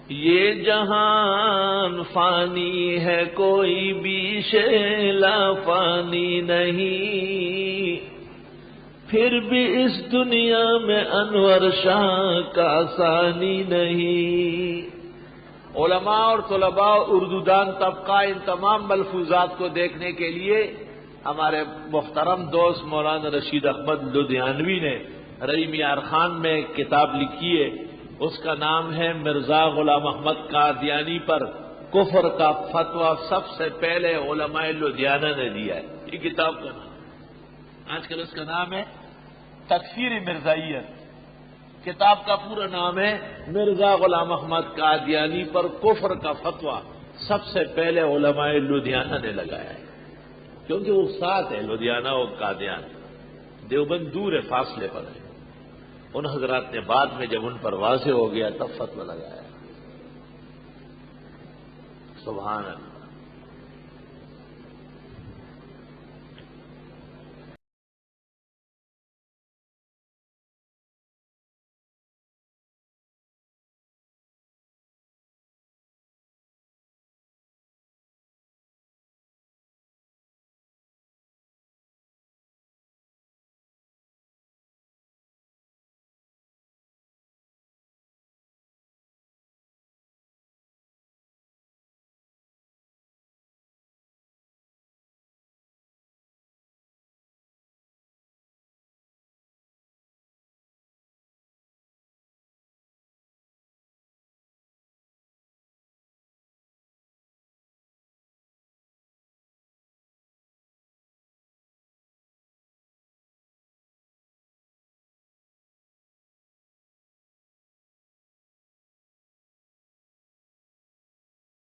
ये जहान फानी है, कोई भी शेला फानी नहीं, फिर भी इस दुनिया में अनवर शाह का आसानी नहीं। उलमा और तुलबा, उर्दूदान तबका, इन तमाम मलफूजात को देखने के लिए हमारे मुख्तरम दोस्त मौलाना रशीद अहमद लुधियानवी ने रईम यार खान में किताब लिखी है। उसका नाम है मिर्जा गुलाम अहमद कादियानी पर कुफर का फतवा सबसे पहले उलमाए लुधियाना ने दिया है। ये किताब का नाम, आजकल उसका नाम है तकफीर मिर्जाइयत। किताब का पूरा नाम है मिर्जा गुलाम अहमद कादियानी पर कुफर का फतवा, सबसे पहले उलमाए लुधियाना ने लगाया है, क्योंकि वो साथ है लुधियाना और कादियान, देवबंद दूर है, फासले पर है। उन हजरात ने बाद में जब उन पर वाज़ेह हो गया तब फतवा लगाया। सुभान अल्लाह।